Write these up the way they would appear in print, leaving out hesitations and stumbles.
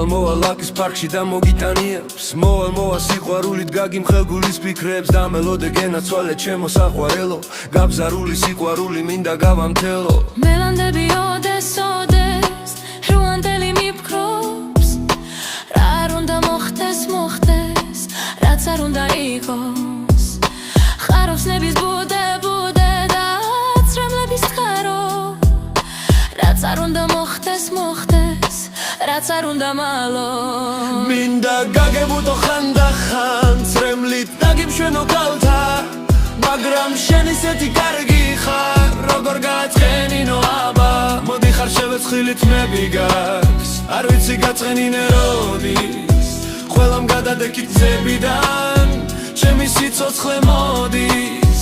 მოვალ ლაკის პარკში და მოგიტანიებს მოვალ სიყვარულით გაგიმხელ გულის ფიქრებს და მელოდე გენაცვალე ჩემო საყვარელო გაბზარული სიყვარული მინდა გავამთელო მელანდები ოდეს რუანდელი მიფქრობს რა არ უნდა მოხდეს რაც არ უნდა იყოს ხარობს ნების ბუდე და წრემლების თხარო რაც არ უნდა მოხდეს რაც არ უნდა მალო მინდა გაგებუდო ხანდახან წრემლით დაგიმშვენო კალთა მაგრამ შენ ისეთი კარგი ხარ როგორ გააწყენინო აბა მოდი ხარ შევეცხილით მები გაქვს არ ვიცი გაწყენინე როდის ყველამ გადადექით ძებიდან ჩემი სიცოცხლე მოდის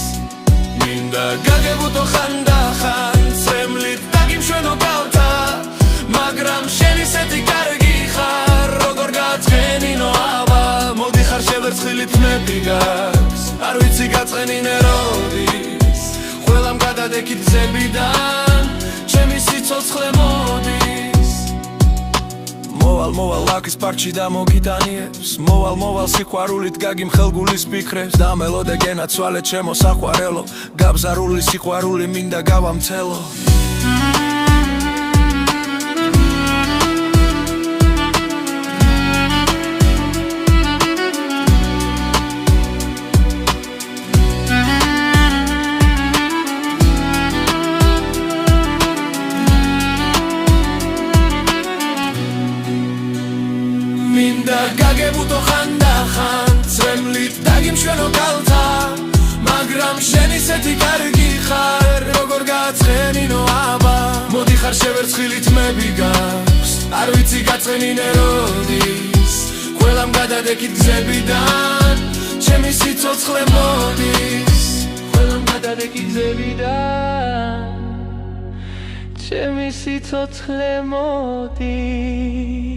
მინდა გაგებუდო ხანდახან წრემლით დაგიმშვენო კალთა მაგრამ შენ ისეთი კარგი ხარ როგორ გააწყენინო აბა მოდი ხარ შევერცხილით მები გაქვს არ ვიცი გაწყენინე როდის ყველამ გადადექით ძებიდან ჩემი სიცოცხლე მოდის მოვალ ლაკის პარკში და მოგიტანიებს მოვალ სიყვარულით გაგიმხელ გულის ფიქრებს და მელოდე გენაცვალე ჩემო საყვარელო გაბზარული სიყვარული მინდა გავამცელო მინდა გაგებუდო ხანდახან წრემლით დაგიმშვენო კალთა მაგრამ შენ ისეთი კარგი ხარ როგორ გააწყენინო აბა მოდი ხარ შევერცხილით მები გაქვს არ ვიცი გაწყენინე როდის ყველამ გადადექით ძებიდან ჩემი სიცოცხლე მოდის ყველამ გადადექით ძებიდან ჩემი სიცოცხლე მოდის